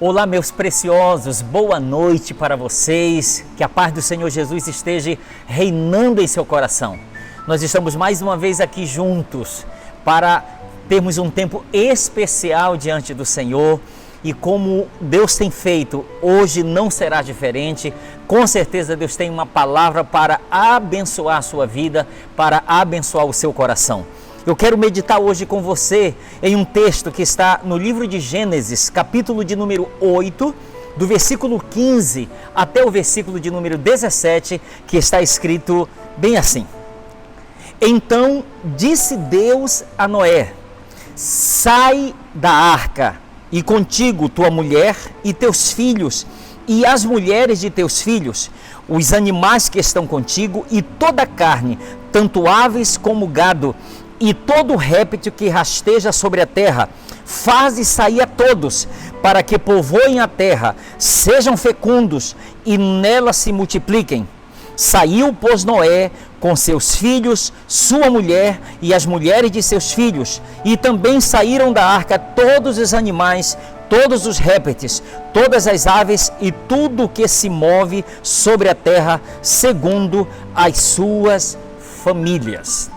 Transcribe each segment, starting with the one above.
Olá, meus preciosos, boa noite para vocês, que a paz do Senhor Jesus esteja reinando em seu coração. Nós estamos mais uma vez aqui juntos para termos um tempo especial diante do Senhor e como Deus tem feito, hoje não será diferente. Com certeza Deus tem uma palavra para abençoar a sua vida, para abençoar o seu coração. Eu quero meditar hoje com você em um texto que está no livro de Gênesis, capítulo de número 8, do versículo 15 até o versículo de número 17, que está escrito bem assim: Então disse Deus a Noé: sai da arca, e contigo tua mulher e teus filhos, e as mulheres de teus filhos, os animais que estão contigo, e toda a carne, tanto aves como gado, e todo réptil que rasteja sobre a terra. Faze sair a todos, para que povoem a terra, sejam fecundos e nela se multipliquem. Saiu, pois, Noé com seus filhos, sua mulher e as mulheres de seus filhos, e também saíram da arca todos os animais, todos os répteis, todas as aves e tudo que se move sobre a terra, segundo as suas famílias.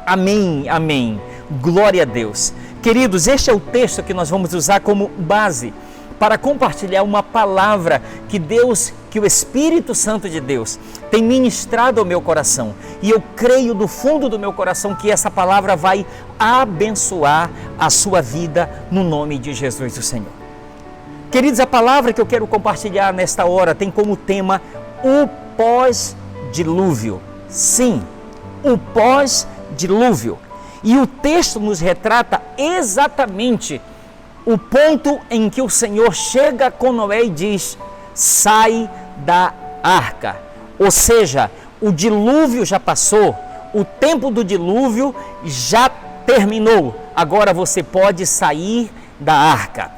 Amém, amém. Glória a Deus. Queridos, este é o texto que nós vamos usar como base para compartilhar uma palavra que o Espírito Santo de Deus tem ministrado ao meu coração. E eu creio do fundo do meu coração que essa palavra vai abençoar a sua vida no nome de Jesus o Senhor. Queridos, a palavra que eu quero compartilhar nesta hora tem como tema o pós-dilúvio. Sim, o pós-dilúvio. E o texto nos retrata exatamente o ponto em que o Senhor chega com Noé e diz: sai da arca. Ou seja, o dilúvio já passou, o tempo do dilúvio já terminou, agora você pode sair da arca.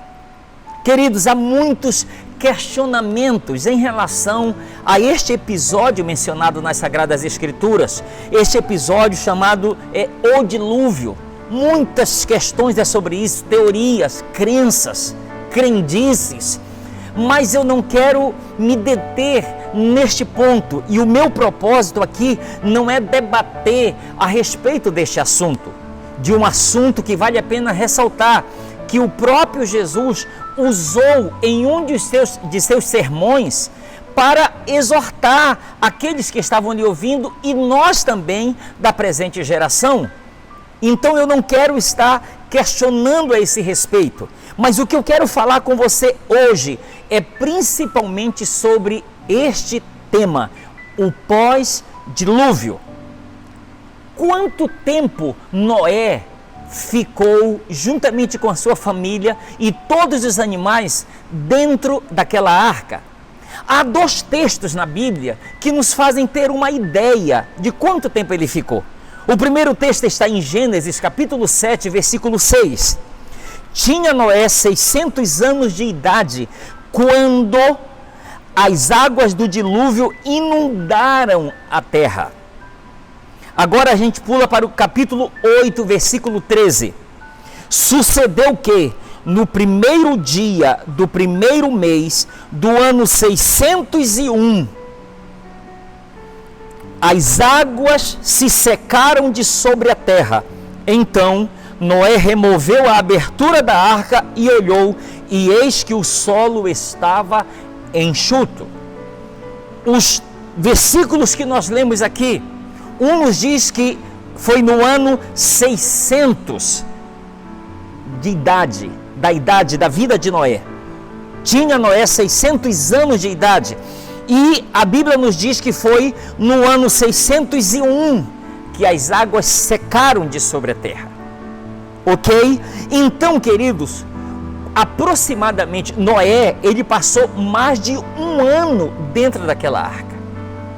Queridos, há muitos questionamentos em relação a este episódio mencionado nas Sagradas Escrituras, este episódio chamado O Dilúvio. Muitas questões sobre isso, teorias, crenças, crendices, mas eu não quero me deter neste ponto, e o meu propósito aqui não é debater a respeito deste assunto, de um assunto que vale a pena ressaltar, que o próprio Jesus usou em um de seus sermões para exortar aqueles que estavam lhe ouvindo e nós também da presente geração. Então eu não quero estar questionando a esse respeito, mas o que eu quero falar com você hoje é principalmente sobre este tema, o pós-dilúvio. Quanto tempo Noé ficou juntamente com a sua família e todos os animais dentro daquela arca? Há dois textos na Bíblia que nos fazem ter uma ideia de quanto tempo ele ficou. O primeiro texto está em Gênesis capítulo 7, versículo 6. Tinha Noé 600 anos de idade quando as águas do dilúvio inundaram a terra. Agora a gente pula para o capítulo 8, versículo 13. Sucedeu que, no primeiro dia do primeiro mês do ano 601, as águas se secaram de sobre a terra. Então Noé removeu a abertura da arca e olhou, e eis que o solo estava enxuto. Os versículos que nós lemos aqui, um nos diz que foi no ano 600 da vida de Noé. Tinha Noé 600 anos de idade. E a Bíblia nos diz que foi no ano 601 que as águas secaram de sobre a terra. Ok? Então, queridos, aproximadamente Noé, ele passou mais de um ano dentro daquela arca.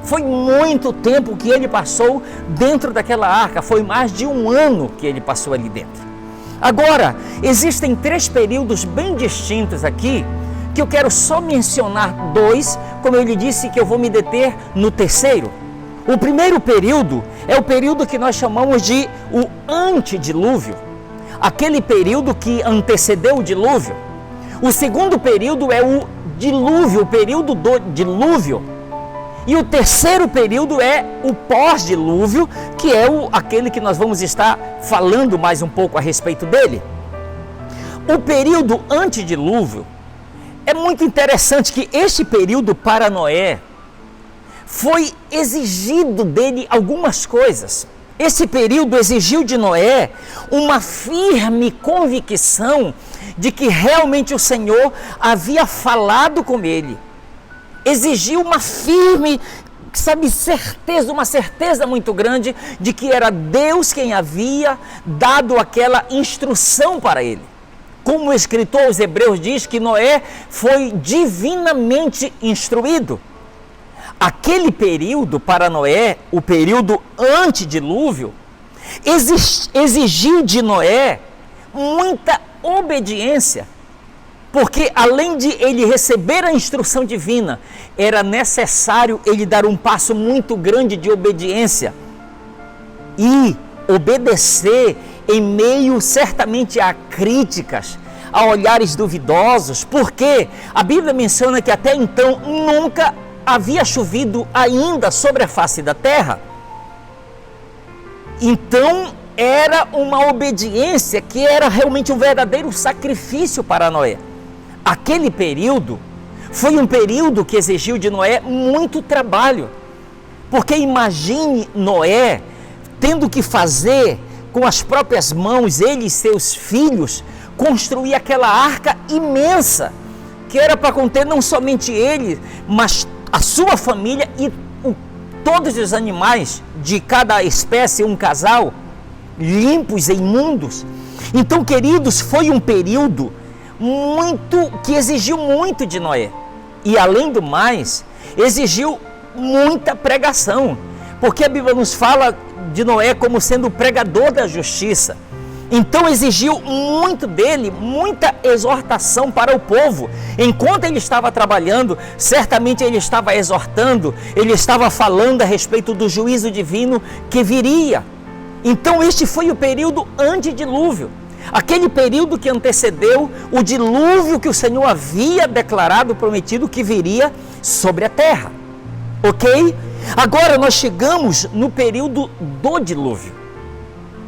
Foi muito tempo que ele passou dentro daquela arca, foi mais de um ano que ele passou ali dentro. Agora, existem três períodos bem distintos aqui, que eu quero só mencionar dois, como eu lhe disse que eu vou me deter no terceiro. O primeiro período é o período que nós chamamos de o antedilúvio, aquele período que antecedeu o dilúvio. O segundo período é o dilúvio, o período do dilúvio. E o terceiro período é o pós-dilúvio, que é aquele que nós vamos estar falando mais um pouco a respeito dele. O período antedilúvio, é muito interessante que este período para Noé foi exigido dele algumas coisas. Esse período exigiu de Noé uma firme convicção de que realmente o Senhor havia falado com ele. Exigiu uma firme, certeza, uma certeza muito grande de que era Deus quem havia dado aquela instrução para ele. Como o escritor aos Hebreus diz que Noé foi divinamente instruído. Aquele período para Noé, o período antedilúvio, exigiu de Noé muita obediência, porque além de ele receber a instrução divina, era necessário ele dar um passo muito grande de obediência e obedecer em meio certamente a críticas, a olhares duvidosos, porque a Bíblia menciona que até então nunca havia chovido ainda sobre a face da terra. Então era uma obediência que era realmente um verdadeiro sacrifício para Noé. Aquele período foi um período que exigiu de Noé muito trabalho, porque imagine Noé tendo que fazer com as próprias mãos, ele e seus filhos, construir aquela arca imensa, que era para conter não somente ele, mas a sua família e todos os animais de cada espécie, um casal, limpos e imundos. Então, queridos, foi um período que exigiu muito de Noé. E além do mais, exigiu muita pregação, porque a Bíblia nos fala de Noé como sendo o pregador da justiça. Então exigiu muito dele, muita exortação para o povo. Enquanto ele estava trabalhando, certamente ele estava exortando, ele estava falando a respeito do juízo divino que viria. Então este foi o período antedilúvio, aquele período que antecedeu o dilúvio que o Senhor havia declarado, prometido que viria sobre a terra. Ok? Agora nós chegamos no período do dilúvio.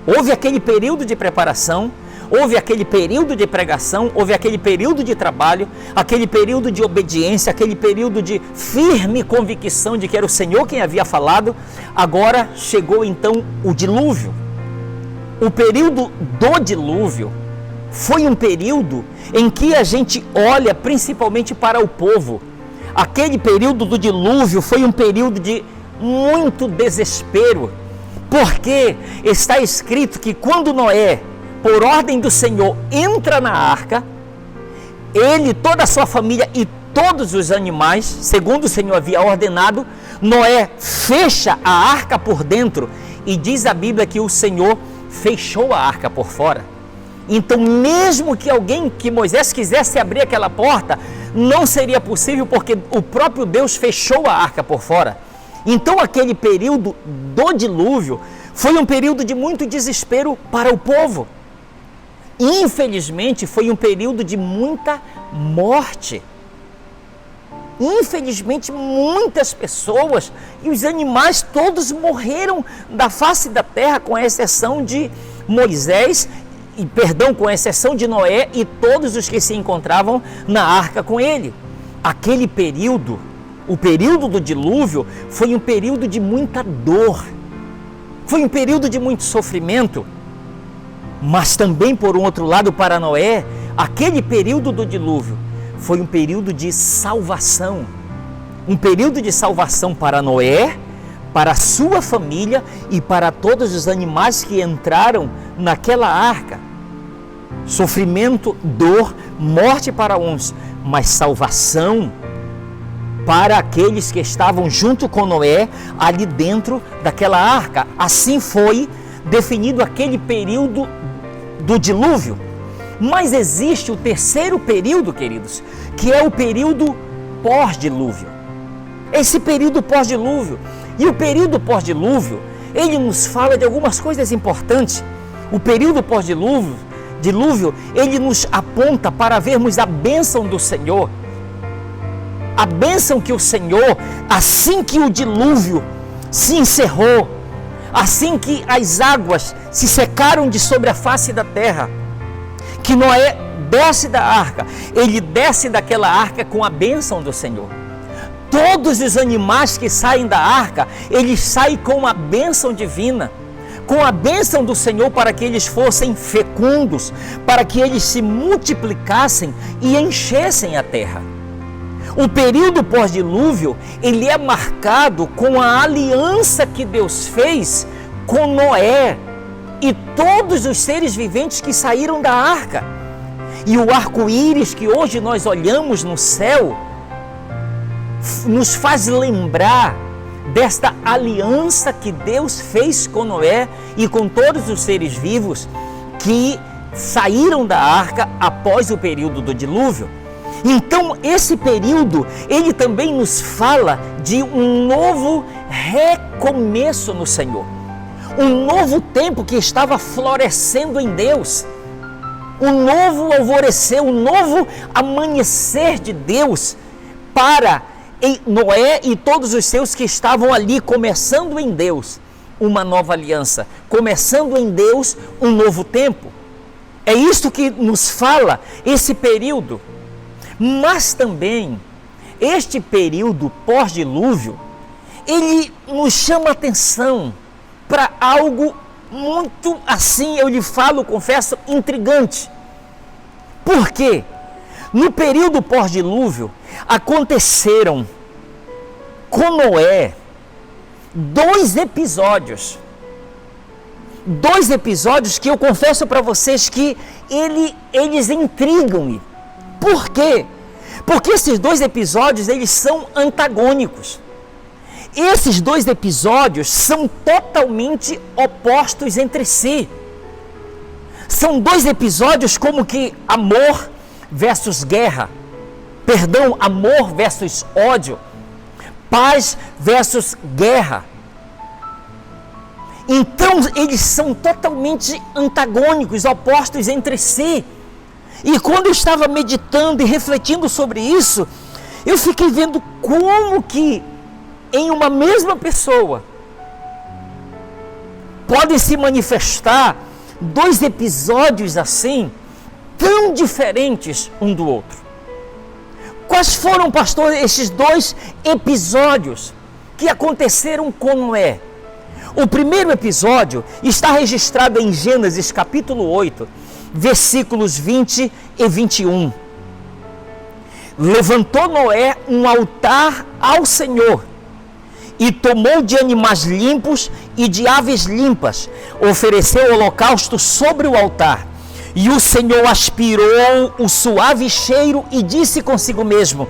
Houve aquele período de preparação, houve aquele período de pregação, houve aquele período de trabalho, aquele período de obediência, aquele período de firme convicção de que era o Senhor quem havia falado. Agora chegou então o dilúvio. O período do dilúvio foi um período em que a gente olha principalmente para o povo. Aquele período do dilúvio foi um período de muito desespero, porque está escrito que quando Noé, por ordem do Senhor, entra na arca, ele, toda a sua família e todos os animais, segundo o Senhor havia ordenado, Noé fecha a arca por dentro e diz a Bíblia que o Senhor fechou a arca por fora. Então, mesmo que Moisés quisesse abrir aquela porta, não seria possível, porque o próprio Deus fechou a arca por fora. Então, aquele período do dilúvio foi um período de muito desespero para o povo. Infelizmente, foi um período de muita morte. Infelizmente, muitas pessoas e os animais todos morreram da face da terra, com exceção de com exceção de Noé e todos os que se encontravam na arca com ele. Aquele período, o período do dilúvio, foi um período de muita dor, foi um período de muito sofrimento, mas também, por um outro lado, para Noé, aquele período do dilúvio foi um período de salvação, um período de salvação para Noé, para a sua família e para todos os animais que entraram naquela arca. Sofrimento, dor, morte para uns, mas salvação para aqueles que estavam junto com Noé ali dentro daquela arca. Assim foi definido aquele período do dilúvio. Mas existe o terceiro período, queridos, que é o período pós-dilúvio. Esse período pós-dilúvio. E o período pós-dilúvio, ele nos fala de algumas coisas importantes. O período pós-dilúvio dilúvio, ele nos aponta para vermos a bênção do Senhor. A bênção que o Senhor, assim que o dilúvio se encerrou, assim que as águas se secaram de sobre a face da terra, que Noé desce da arca, ele desce daquela arca com a bênção do Senhor. Todos os animais que saem da arca, eles saem com a bênção divina, com a bênção do Senhor, para que eles fossem fecundos, para que eles se multiplicassem e enchessem a terra. O período pós-dilúvio, ele é marcado com a aliança que Deus fez com Noé e todos os seres viventes que saíram da arca. E o arco-íris que hoje nós olhamos no céu nos faz lembrar desta aliança que Deus fez com Noé e com todos os seres vivos que saíram da arca após o período do dilúvio. Então, esse período, ele também nos fala de um novo recomeço no Senhor. Um novo tempo que estava florescendo em Deus. Um novo alvorecer, um novo amanhecer de Deus para Noé e todos os seus que estavam ali, começando em Deus uma nova aliança, começando em Deus um novo tempo. É isso que nos fala esse período. Mas também, este período pós-dilúvio, ele nos chama a atenção para algo muito assim, eu lhe falo, confesso, intrigante. Por quê? No período pós-dilúvio, aconteceram com Noé dois episódios que eu confesso para vocês que eles intrigam-me. Por quê? Porque esses dois episódios, eles são antagônicos. Esses dois episódios são totalmente opostos entre si. São dois episódios como que amor versus guerra. Perdão, amor versus ódio. Paz versus guerra. Então, eles são totalmente antagônicos, opostos entre si. E quando eu estava meditando e refletindo sobre isso, eu fiquei vendo como que em uma mesma pessoa podem se manifestar dois episódios assim, tão diferentes um do outro. Quais foram, pastor, esses dois episódios que aconteceram com Noé? O primeiro episódio está registrado em Gênesis capítulo 8, versículos 20 e 21. Levantou Noé um altar ao Senhor e tomou de animais limpos e de aves limpas, ofereceu holocausto sobre o altar. E o Senhor aspirou o suave cheiro e disse consigo mesmo: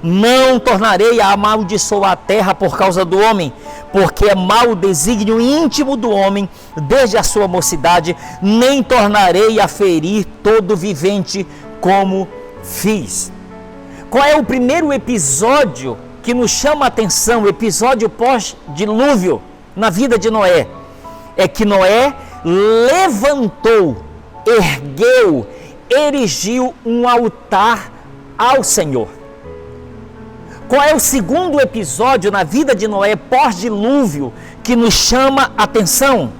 não tornarei a amaldiçoar a terra por causa do homem, porque é mau o desígnio íntimo do homem desde a sua mocidade, nem tornarei a ferir todo vivente como fiz. Qual é o primeiro episódio que nos chama a atenção, o episódio pós-dilúvio na vida de Noé? É que Noé levantou, ergueu, erigiu um altar ao Senhor. Qual é o segundo episódio na vida de Noé pós-dilúvio que nos chama a atenção?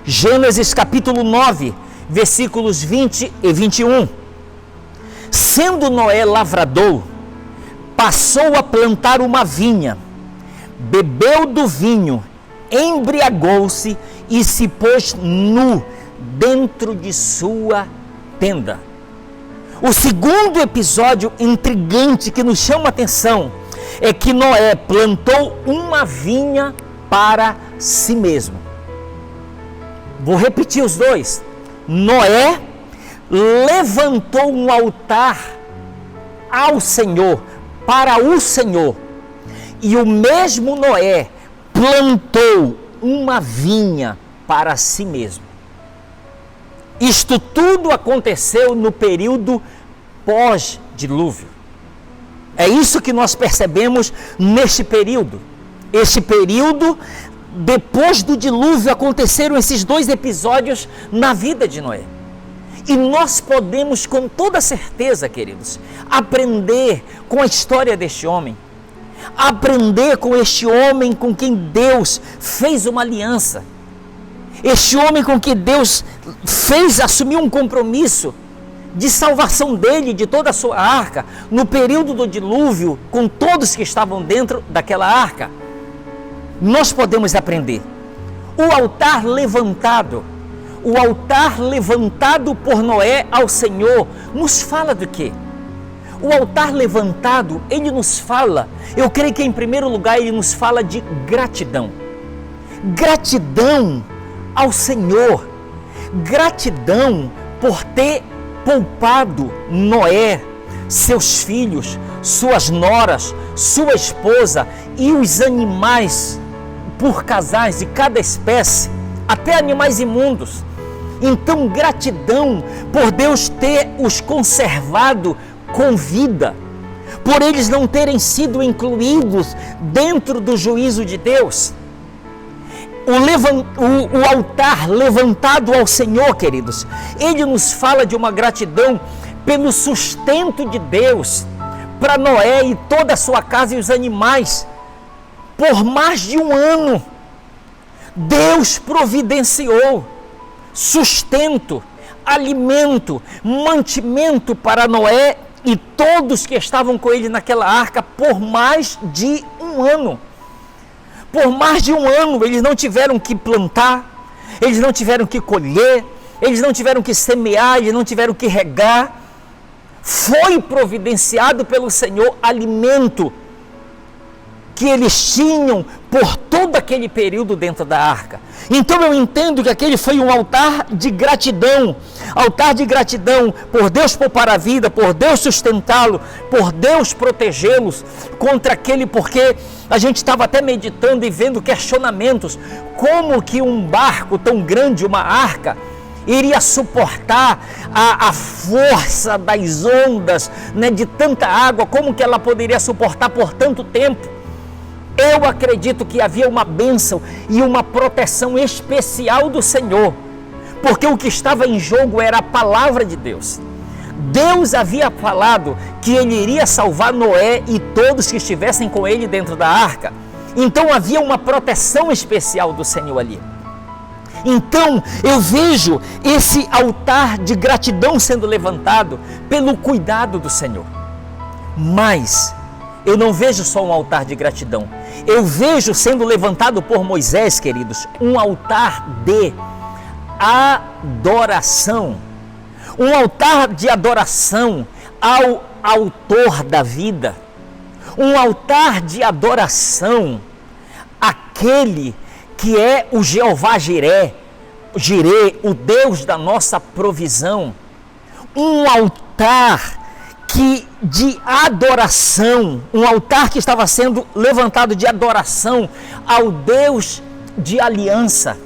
Gênesis capítulo 9, versículos 20 e 21. Sendo Noé lavrador, passou a plantar uma vinha, bebeu do vinho, embriagou-se e se pôs nu dentro de sua tenda. O segundo episódio intrigante que nos chama a atenção é que Noé plantou uma vinha para si mesmo. Vou repetir os dois. Noé levantou um altar ao Senhor, para o Senhor. E o mesmo Noé plantou uma vinha para si mesmo. Isto tudo aconteceu no período pós-dilúvio. É isso que nós percebemos neste período. Este período, depois do dilúvio, aconteceram esses dois episódios na vida de Noé. E nós podemos com toda certeza, queridos, aprender com a história deste homem, aprender com este homem com quem Deus fez uma aliança, este homem com quem Deus fez assumir um compromisso de salvação dele, de toda a sua arca, no período do dilúvio, com todos que estavam dentro daquela arca. Nós podemos aprender. O altar levantado por Noé ao Senhor, nos fala do quê? O altar levantado, ele nos fala, eu creio que em primeiro lugar ele nos fala de gratidão. Gratidão ao Senhor, gratidão por ter poupado Noé, seus filhos, suas noras, sua esposa e os animais por casais de cada espécie, até animais imundos. Então, gratidão por Deus ter os conservado com vida, por eles não terem sido incluídos dentro do juízo de Deus. O altar levantado ao Senhor, queridos, ele nos fala de uma gratidão pelo sustento de Deus para Noé e toda a sua casa e os animais. Por mais de um ano, Deus providenciou sustento, alimento, mantimento para Noé e todos que estavam com ele naquela arca por mais de um ano. Por mais de um ano eles não tiveram que plantar, eles não tiveram que colher, eles não tiveram que semear, eles não tiveram que regar. Foi providenciado pelo Senhor alimento que eles tinham por todo aquele período dentro da arca. Então eu entendo que aquele foi um altar de gratidão por Deus poupar a vida, por Deus sustentá-lo, por Deus protegê-los contra aquele, porque a gente estava até meditando e vendo questionamentos, como que um barco tão grande, uma arca, iria suportar a força das ondas, né, de tanta água, como que ela poderia suportar por tanto tempo? Eu acredito que havia uma bênção e uma proteção especial do Senhor, porque o que estava em jogo era a palavra de Deus. Deus havia falado que ele iria salvar Noé e todos que estivessem com ele dentro da arca. Então havia uma proteção especial do Senhor ali. Então eu vejo esse altar de gratidão sendo levantado pelo cuidado do Senhor. Mas eu não vejo só um altar de gratidão. Eu vejo sendo levantado por Moisés, queridos, um altar de adoração. Um altar de adoração ao autor da vida. Um altar de adoração àquele que é o Jeová Jiré, o Deus da nossa provisão. Um altar de adoração, um altar que estava sendo levantado de adoração ao Deus de aliança,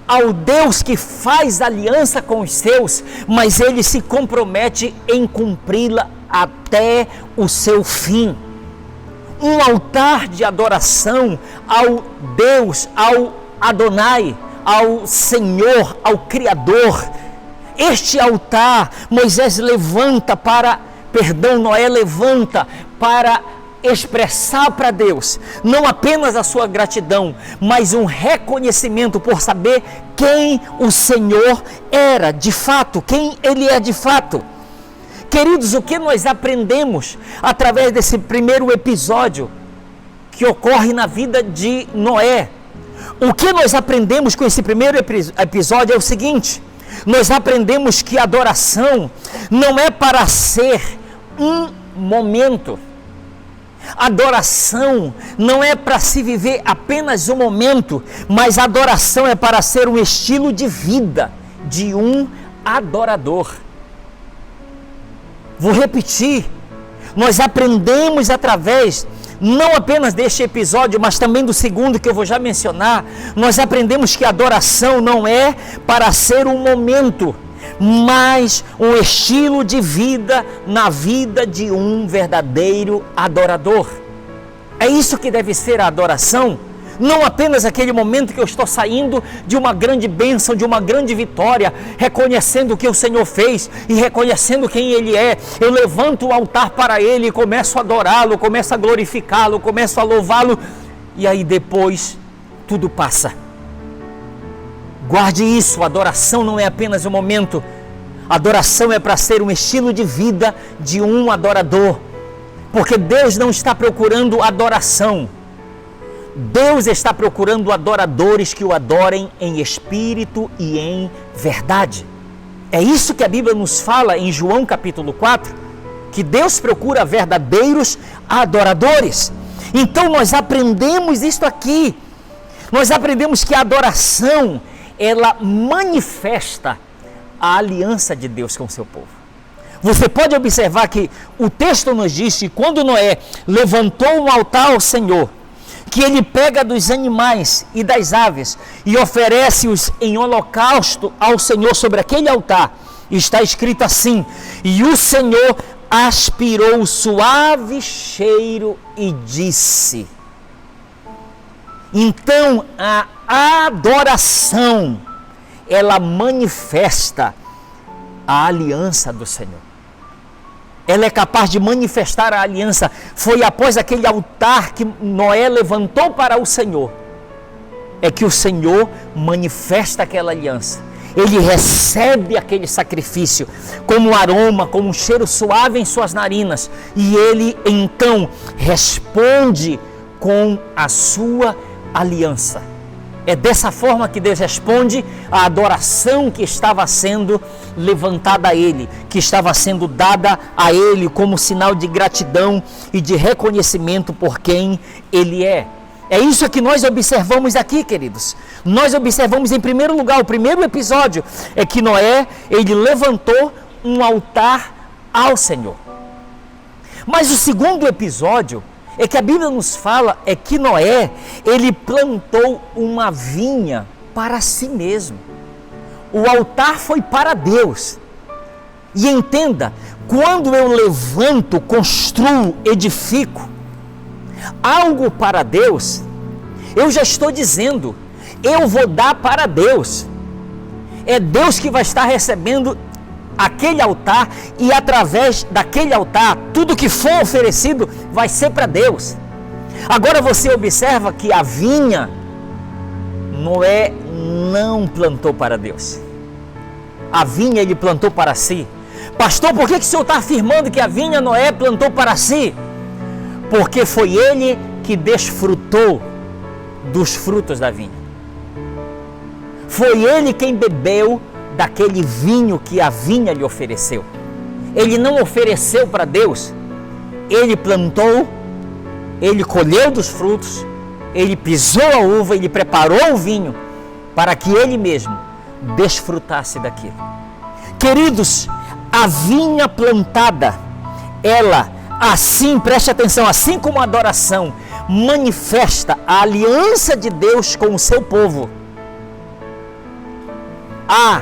ao Deus que faz aliança com os seus, mas ele se compromete em cumpri-la até o seu fim. Um altar de adoração ao Deus, ao Adonai, ao Senhor, ao Criador. Este altar Noé levanta para expressar para Deus, não apenas a sua gratidão, mas um reconhecimento por saber quem o Senhor era de fato, quem Ele é de fato. Queridos, o que nós aprendemos através desse primeiro episódio que ocorre na vida de Noé? O que nós aprendemos com esse primeiro episódio é o seguinte: nós aprendemos que a adoração não é para ser um momento. Adoração não é para se viver apenas um momento, mas adoração é para ser um estilo de vida de um adorador. Vou repetir, nós aprendemos através não apenas deste episódio, mas também do segundo que eu vou já mencionar. Nós aprendemos que a adoração não é para ser um momento, mas um estilo de vida na vida de um verdadeiro adorador. É isso que deve ser a adoração. Não apenas aquele momento que eu estou saindo de uma grande bênção, de uma grande vitória, reconhecendo o que o Senhor fez e reconhecendo quem Ele é. Eu levanto o altar para Ele e começo a adorá-lo, começo a glorificá-lo, começo a louvá-lo. E aí depois tudo passa. Guarde isso, a adoração não é apenas um momento. A adoração é para ser um estilo de vida de um adorador. Porque Deus não está procurando adoração. Deus está procurando adoradores que o adorem em espírito e em verdade. É isso que a Bíblia nos fala em João capítulo 4, que Deus procura verdadeiros adoradores. Então nós aprendemos isto aqui. Nós aprendemos que a adoração, ela manifesta a aliança de Deus com o seu povo. Você pode observar que o texto nos diz que quando Noé levantou um altar ao Senhor, que ele pega dos animais e das aves e oferece-os em holocausto ao Senhor sobre aquele altar. Está escrito assim: e o Senhor aspirou o suave cheiro e disse. Então a adoração, ela manifesta a aliança do Senhor. Ela é capaz de manifestar a aliança. Foi após aquele altar que Noé levantou para o Senhor, é que o Senhor manifesta aquela aliança. Ele recebe aquele sacrifício como um aroma, como um cheiro suave em suas narinas. E ele então responde com a sua aliança. É dessa forma que Deus responde à adoração que estava sendo levantada a Ele, que estava sendo dada a Ele como sinal de gratidão e de reconhecimento por quem Ele é. É isso que nós observamos aqui, queridos. Nós observamos em primeiro lugar, o primeiro episódio é que Noé, ele levantou um altar ao Senhor. Mas o segundo episódio é que a Bíblia nos fala é que Noé, ele plantou uma vinha para si mesmo. O altar foi para Deus. E entenda, quando eu levanto, construo, edifico algo para Deus, eu já estou dizendo, eu vou dar para Deus. É Deus que vai estar recebendo aquele altar, e através daquele altar, tudo que for oferecido vai ser para Deus. Agora você observa que a vinha, Noé não plantou para Deus. A vinha ele plantou para si. Pastor, por que o senhor está afirmando que a vinha Noé plantou para si? Porque foi ele que desfrutou dos frutos da vinha. Foi ele quem bebeu daquele vinho que a vinha lhe ofereceu. Ele não ofereceu para Deus. Ele plantou, ele colheu dos frutos, ele pisou a uva, ele preparou o vinho para que ele mesmo desfrutasse daquilo. Queridos, a vinha plantada, ela, assim, preste atenção, assim como a adoração manifesta a aliança de Deus com o seu povo, a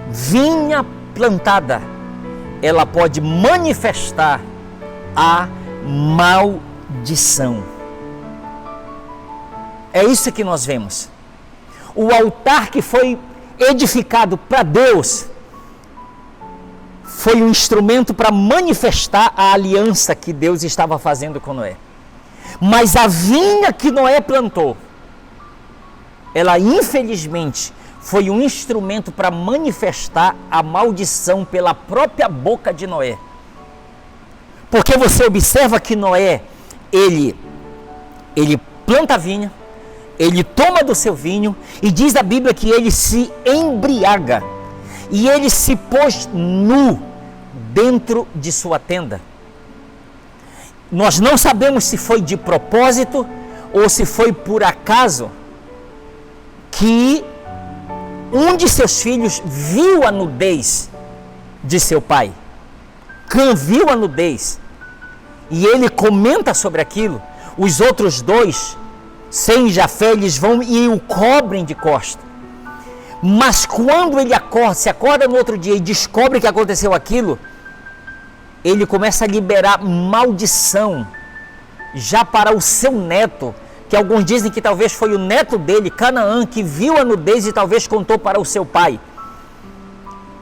vinha plantada, ela pode manifestar a maldição. É isso que nós vemos. O altar que foi edificado para Deus foi um instrumento para manifestar a aliança que Deus estava fazendo com Noé. Mas a vinha que Noé plantou, ela infelizmente foi um instrumento para manifestar a maldição pela própria boca de Noé. Porque você observa que Noé, ele planta a vinha, ele toma do seu vinho, e diz a Bíblia que ele se embriaga, e ele se pôs nu dentro de sua tenda. Nós não sabemos se foi de propósito ou se foi por acaso que um de seus filhos viu a nudez de seu pai. Cã viu a nudez e ele comenta sobre aquilo. Os outros dois, Sem e Jafé, eles vão e o cobrem de costa. Mas quando ele se acorda no outro dia e descobre que aconteceu aquilo, ele começa a liberar maldição já para o seu neto, que alguns dizem que talvez foi o neto dele, Canaã, que viu a nudez e talvez contou para o seu pai.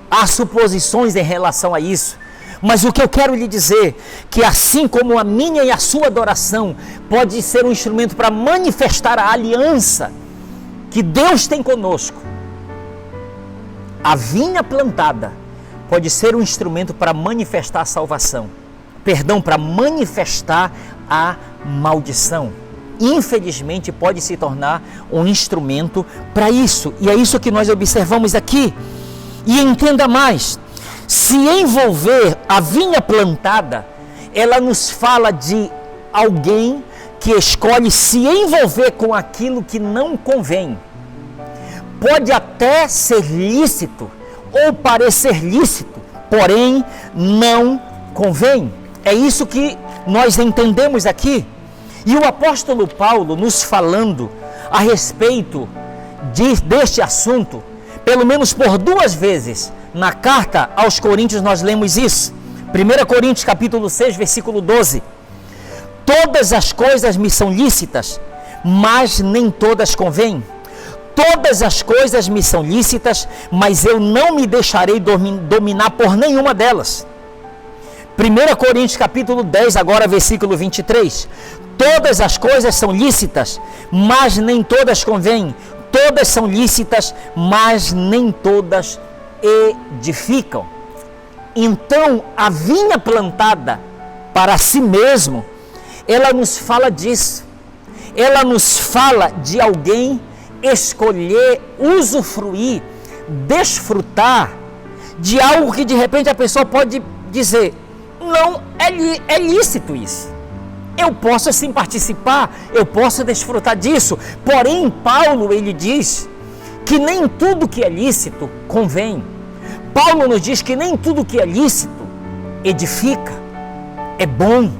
Há suposições em relação a isso. Mas o que eu quero lhe dizer, que assim como a minha e a sua adoração pode ser um instrumento para manifestar a aliança que Deus tem conosco, a vinha plantada pode ser um instrumento para manifestar a salvação. Perdão, para manifestar a maldição. Infelizmente pode se tornar um instrumento para isso. E é isso que nós observamos aqui. E entenda mais, se envolver a vinha plantada, ela nos fala de alguém que escolhe se envolver com aquilo que não convém. Pode até ser lícito ou parecer lícito, porém não convém. É isso que nós entendemos aqui. E o apóstolo Paulo nos falando a respeito deste assunto, pelo menos por 2 vezes, na carta aos Coríntios nós lemos isso. 1 Coríntios capítulo 6, versículo 12. Todas as coisas me são lícitas, mas nem todas convêm. Todas as coisas me são lícitas, mas eu não me deixarei dominar por nenhuma delas. 1 Coríntios capítulo 10, agora versículo 23. Todas as coisas são lícitas, mas nem todas convêm. Todas são lícitas, mas nem todas edificam. Então, a vinha plantada para si mesmo, ela nos fala disso. Ela nos fala de alguém escolher, usufruir, desfrutar de algo que de repente a pessoa pode dizer, não, é lícito isso. Eu posso assim participar, eu posso desfrutar disso. Porém, Paulo, ele diz que nem tudo que é lícito convém. Paulo nos diz que nem tudo que é lícito edifica, é bom,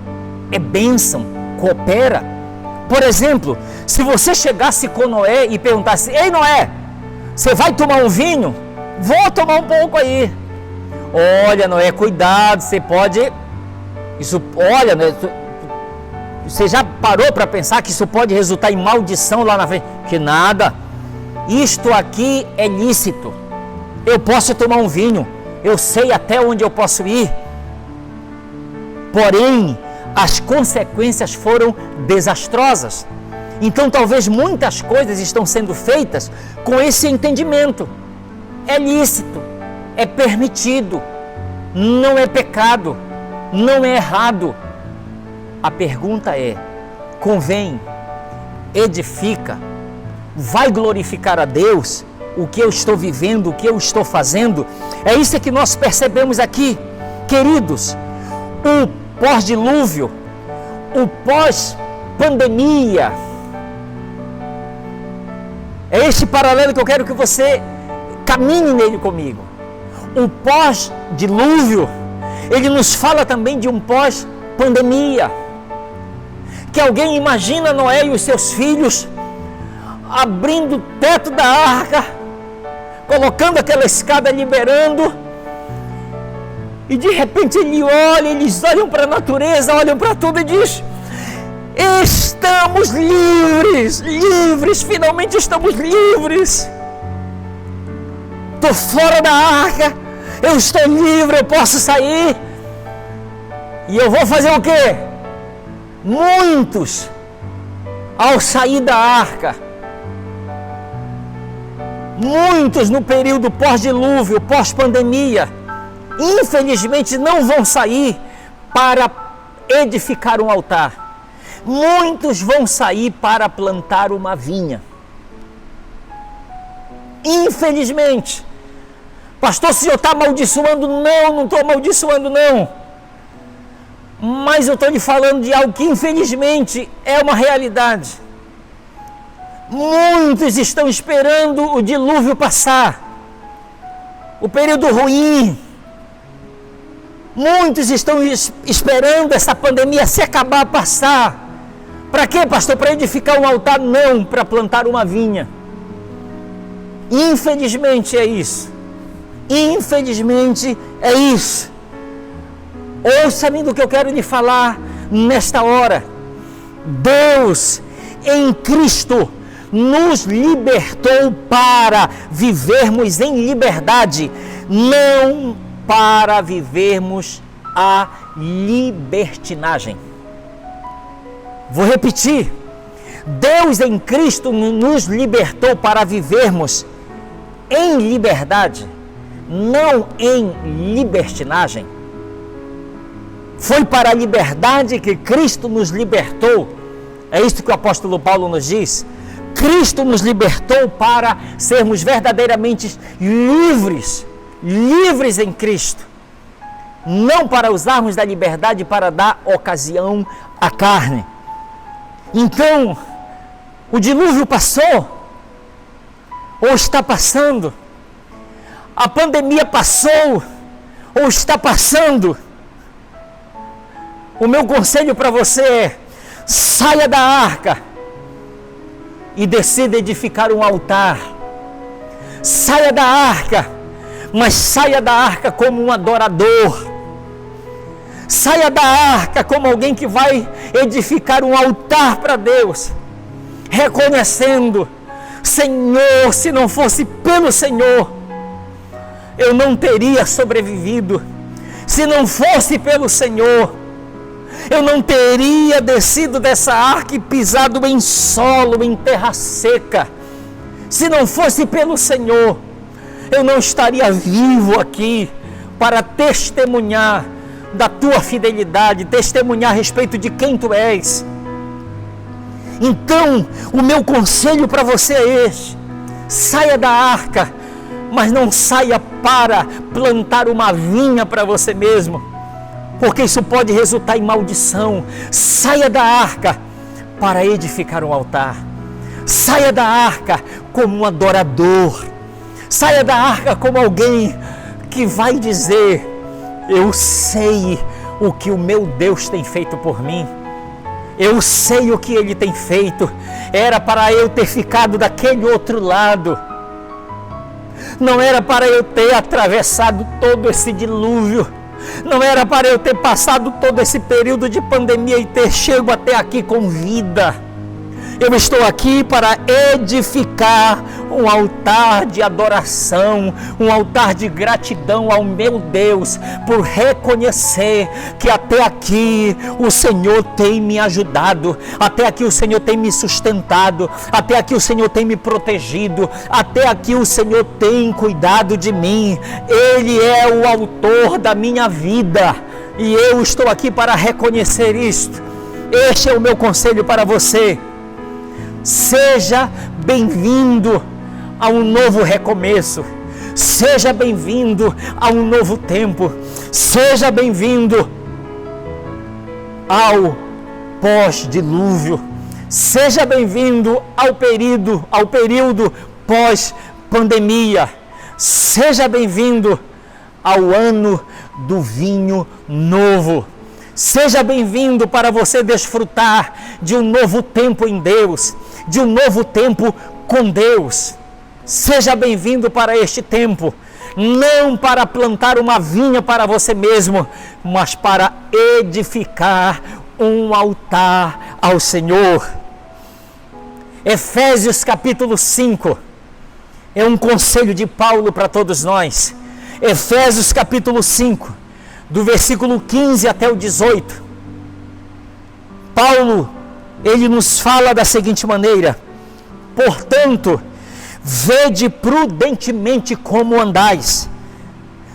é bênção, coopera. Por exemplo, se você chegasse com Noé e perguntasse, ei Noé, você vai tomar um vinho? Vou tomar um pouco aí. Olha Noé, cuidado, você pode... Olha, você já parou para pensar que isso pode resultar em maldição lá na frente? Que nada, isto aqui é lícito. Eu posso tomar um vinho, eu sei até onde eu posso ir. Porém, as consequências foram desastrosas. Então, talvez muitas coisas estão sendo feitas com esse entendimento. É lícito, é permitido, não é pecado, não é errado. A pergunta é, convém, edifica, vai glorificar a Deus o que eu estou vivendo, o que eu estou fazendo? É isso que nós percebemos aqui, queridos. O pós-dilúvio, o pós-pandemia, é este paralelo que eu quero que você caminhe nele comigo. O pós-dilúvio, ele nos fala também de um pós-pandemia. Que alguém imagina Noé e os seus filhos abrindo o teto da arca, colocando aquela escada, liberando, e de repente eles olham para a natureza, olham para tudo e diz: estamos livres, finalmente estamos livres. Estou fora da arca, eu estou livre, eu posso sair. E eu vou fazer o quê? Muitos, ao sair da arca, muitos no período pós-dilúvio, pós-pandemia, infelizmente não vão sair para edificar um altar. Muitos vão sair para plantar uma vinha. Infelizmente. Pastor, se eu estou amaldiçoando? Não estou amaldiçoando não. Mas eu estou lhe falando de algo que infelizmente é uma realidade. Muitos estão esperando o dilúvio passar, o período ruim. Muitos estão esperando essa pandemia se acabar, passar. Para quê, pastor? Para edificar um altar? Não, para plantar uma vinha. Infelizmente é isso. Infelizmente é isso. Ouça-me do que eu quero lhe falar nesta hora. Deus, em Cristo nos libertou para vivermos em liberdade, não para vivermos a libertinagem. Vou repetir. Deus em Cristo nos libertou para vivermos em liberdade, não em libertinagem. Foi para a liberdade que Cristo nos libertou. É isso que o apóstolo Paulo nos diz. Cristo nos libertou para sermos verdadeiramente livres, livres em Cristo. Não para usarmos da liberdade para dar ocasião à carne. Então, o dilúvio passou, ou está passando, a pandemia passou, ou está passando. O meu conselho para você é: saia da arca e decida edificar um altar. Saia da arca, mas saia da arca como um adorador. Saia da arca como alguém que vai edificar um altar para Deus, reconhecendo: Senhor, se não fosse pelo Senhor, eu não teria sobrevivido. Se não fosse pelo Senhor, eu não teria descido dessa arca e pisado em solo, em terra seca. Se não fosse pelo Senhor, eu não estaria vivo aqui para testemunhar da tua fidelidade, testemunhar a respeito de quem tu és. Então, o meu conselho para você é este: saia da arca, mas não saia para plantar uma vinha para você mesmo, porque isso pode resultar em maldição. Saia da arca para edificar um altar. Saia da arca como um adorador. Saia da arca como alguém que vai dizer: eu sei o que o meu Deus tem feito por mim. Eu sei o que Ele tem feito. Era para eu ter ficado daquele outro lado. Não era para eu ter atravessado todo esse dilúvio. Não era para eu ter passado todo esse período de pandemia e ter chego até aqui com vida. Eu estou aqui para edificar um altar de adoração, um altar de gratidão ao meu Deus, por reconhecer que até aqui o Senhor tem me ajudado, até aqui o Senhor tem me sustentado, até aqui o Senhor tem me protegido, até aqui o Senhor tem cuidado de mim. Ele é o autor da minha vida e eu estou aqui para reconhecer isto. Este é o meu conselho para você. Seja bem-vindo a um novo recomeço. Seja bem-vindo a um novo tempo. Seja bem-vindo ao pós-dilúvio. Seja bem-vindo ao período pós-pandemia. Seja bem-vindo ao ano do vinho novo. Seja bem-vindo para você desfrutar de um novo tempo em Deus, de um novo tempo com Deus. Seja bem-vindo para este tempo, não para plantar uma vinha para você mesmo, mas para edificar um altar ao Senhor. Efésios capítulo 5 é um conselho de Paulo para todos nós. Efésios capítulo 5, do versículo 15 até o 18. Paulo, ele nos fala da seguinte maneira: portanto, vede prudentemente como andais,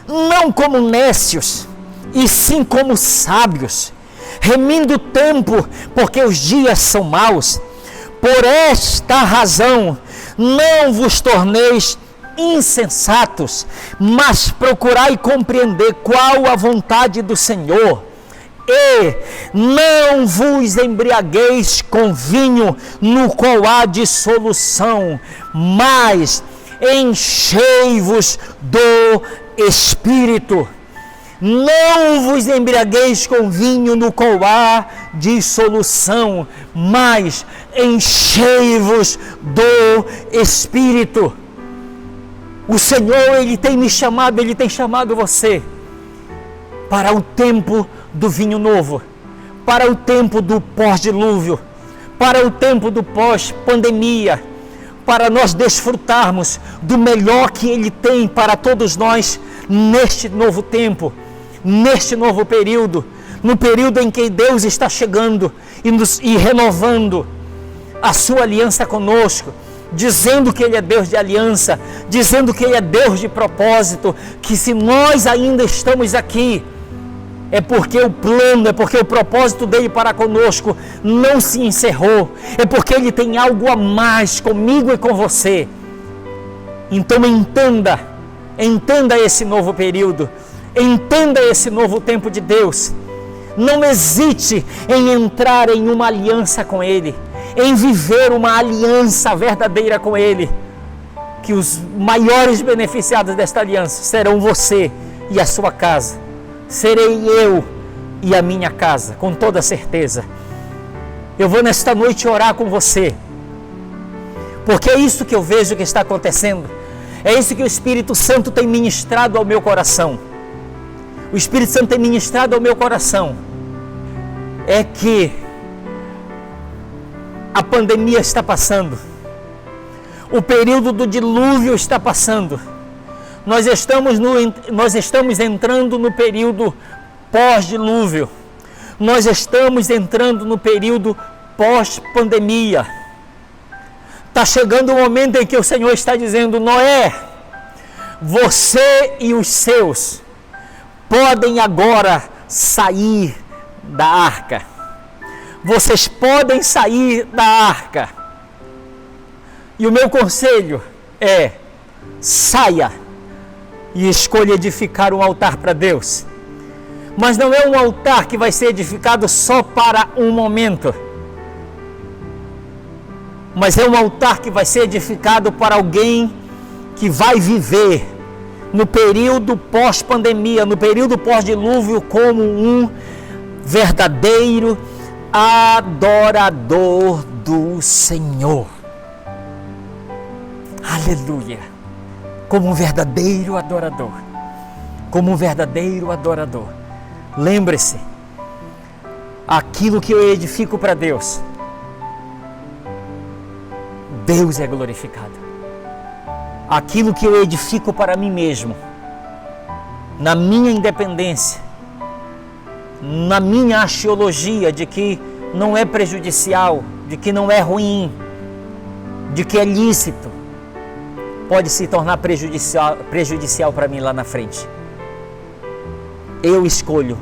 não como necios, e sim como sábios, remindo o tempo, porque os dias são maus. Por esta razão, não vos torneis insensatos, mas procurai compreender qual a vontade do Senhor. E não vos embriagueis com vinho, no qual há dissolução, mas enchei-vos do Espírito. Não vos embriagueis com vinho, no qual há dissolução, mas enchei-vos do Espírito. O Senhor, Ele tem me chamado, Ele tem chamado você para o tempo do vinho novo, para o tempo do pós-dilúvio, para o tempo do pós-pandemia, para nós desfrutarmos do melhor que Ele tem para todos nós neste novo tempo, neste novo período, no período em que Deus está chegando e renovando a sua aliança conosco, dizendo que Ele é Deus de aliança, dizendo que Ele é Deus de propósito, que se nós ainda estamos aqui, é porque o plano, é porque o propósito dele para conosco não se encerrou, é porque Ele tem algo a mais comigo e com você. Então entenda esse novo período, entenda esse novo tempo de Deus. Não hesite em entrar em uma aliança com Ele, em viver uma aliança verdadeira com Ele, que os maiores beneficiados desta aliança serão você e a sua casa. Serei eu e a minha casa, com toda certeza. Eu vou nesta noite orar com você, porque é isso que eu vejo que está acontecendo, é isso que o Espírito Santo tem ministrado ao meu coração. O Espírito Santo tem ministrado ao meu coração é que a pandemia está passando, o período do dilúvio está passando, nós estamos entrando no período pós-dilúvio, nós estamos entrando no período pós-pandemia. Está chegando o momento em que o Senhor está dizendo: Noé, você e os seus podem agora sair da arca. Vocês podem sair da arca. E o meu conselho é: saia e escolha edificar um altar para Deus. Mas não é um altar que vai ser edificado só para um momento, mas é um altar que vai ser edificado para alguém que vai viver no período pós-pandemia, no período pós-dilúvio, como um verdadeiro adorador do Senhor. Aleluia! Como um verdadeiro adorador. Como um verdadeiro adorador. Lembre-se, aquilo que eu edifico para Deus, Deus é glorificado. Aquilo que eu edifico para mim mesmo, na minha independência, na minha axiologia de que não é prejudicial, de que não é ruim, de que é lícito, pode se tornar prejudicial para mim lá na frente. Eu escolho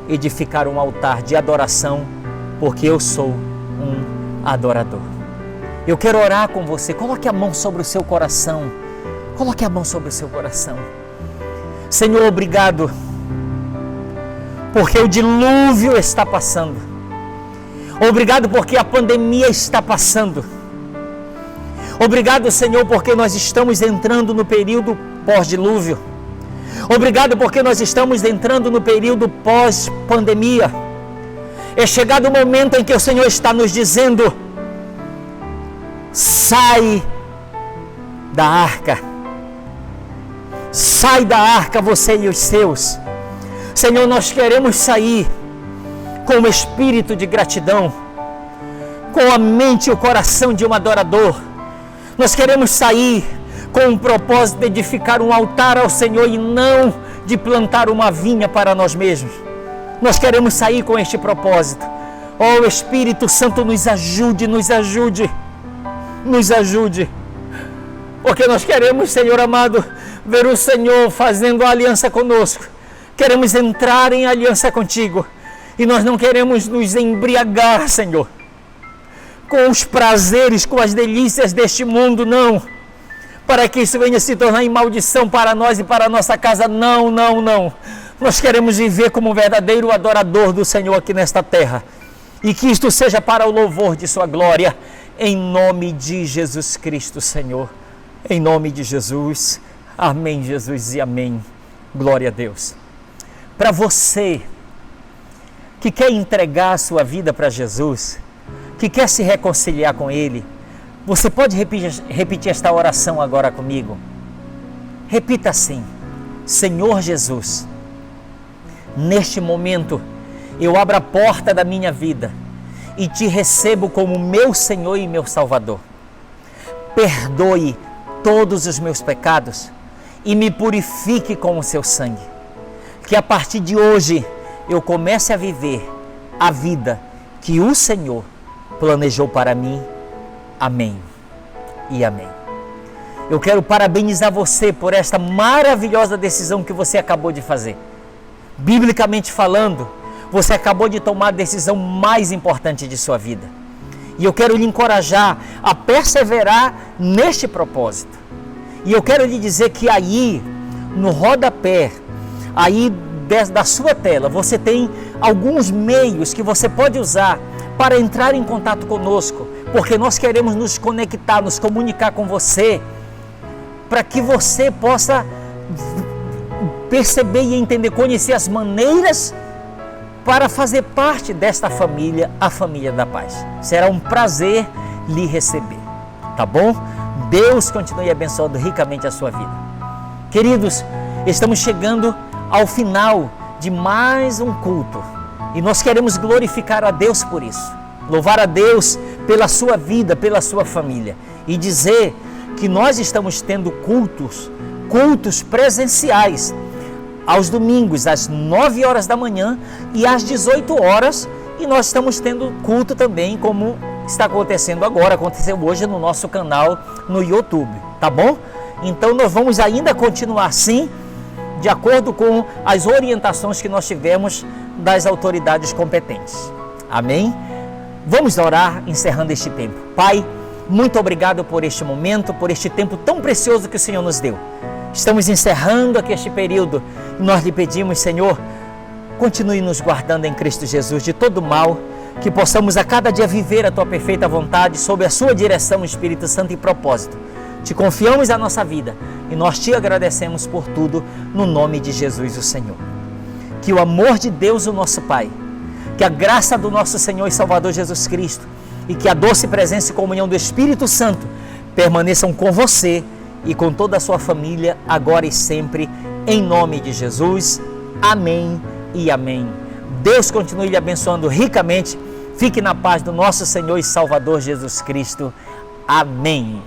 edificar um altar de adoração, porque eu sou um adorador. Eu quero orar com você. Coloque a mão sobre o seu coração. Coloque a mão sobre o seu coração. Senhor, obrigado, porque o dilúvio está passando. Obrigado porque a pandemia está passando. Obrigado, Senhor, porque nós estamos entrando no período pós-dilúvio. Obrigado porque nós estamos entrando no período pós-pandemia. É chegado o momento em que o Senhor está nos dizendo: sai da arca. Sai da arca, você e os seus. Senhor, nós queremos sair com o espírito de gratidão, com a mente e o coração de um adorador. Nós queremos sair com o propósito de edificar um altar ao Senhor e não de plantar uma vinha para nós mesmos. Nós queremos sair com este propósito. Oh, Espírito Santo, nos ajude, nos ajude, nos ajude. Porque nós queremos, Senhor amado, ver o Senhor fazendo a aliança conosco. Queremos entrar em aliança contigo. E nós não queremos nos embriagar, Senhor, com os prazeres, com as delícias deste mundo, não. Para que isso venha se tornar em maldição para nós e para a nossa casa. Não, não, não. Nós queremos viver como um verdadeiro adorador do Senhor aqui nesta terra. E que isto seja para o louvor de sua glória. Em nome de Jesus Cristo, Senhor. Em nome de Jesus. Amém, Jesus, e amém. Glória a Deus. Para você que quer entregar a sua vida para Jesus, que quer se reconciliar com Ele, você pode repetir esta oração agora comigo? Repita assim: Senhor Jesus, neste momento eu abro a porta da minha vida e te recebo como meu Senhor e meu Salvador. Perdoe todos os meus pecados e me purifique com o seu sangue. Que a partir de hoje eu comece a viver a vida que o Senhor planejou para mim. Amém e amém. Eu quero parabenizar você por esta maravilhosa decisão que você acabou de fazer. Biblicamente falando, você acabou de tomar a decisão mais importante de sua vida. E eu quero lhe encorajar a perseverar neste propósito. E eu quero lhe dizer que aí, no rodapé, aí da sua tela, você tem alguns meios que você pode usar para entrar em contato conosco, porque nós queremos nos conectar, nos comunicar com você, para que você possa perceber e entender, conhecer as maneiras para fazer parte desta família, a família da paz. Será um prazer lhe receber, tá bom? Deus continue abençoando ricamente a sua vida. Queridos, estamos chegando ao final de mais um culto e nós queremos glorificar a Deus por isso, louvar a Deus pela sua vida, pela sua família e dizer que nós estamos tendo cultos presenciais aos domingos às 9 horas da manhã e às 18 horas, e nós estamos tendo culto também, como está acontecendo agora, aconteceu hoje no nosso canal no YouTube, tá bom? Então nós vamos ainda continuar assim, de acordo com as orientações que nós tivemos das autoridades competentes. Amém? Vamos orar encerrando este tempo. Pai, muito obrigado por este momento, por este tempo tão precioso que o Senhor nos deu. Estamos encerrando aqui este período e nós lhe pedimos, Senhor, continue nos guardando em Cristo Jesus de todo mal, que possamos a cada dia viver a Tua perfeita vontade, sob a Sua direção, Espírito Santo e propósito. Te confiamos a nossa vida e nós Te agradecemos por tudo, no nome de Jesus o Senhor. Que o amor de Deus, o nosso Pai, que a graça do nosso Senhor e Salvador Jesus Cristo e que a doce presença e comunhão do Espírito Santo permaneçam com você e com toda a sua família, agora e sempre, em nome de Jesus. Amém e amém. Deus continue lhe abençoando ricamente. Fique na paz do nosso Senhor e Salvador Jesus Cristo. Amém.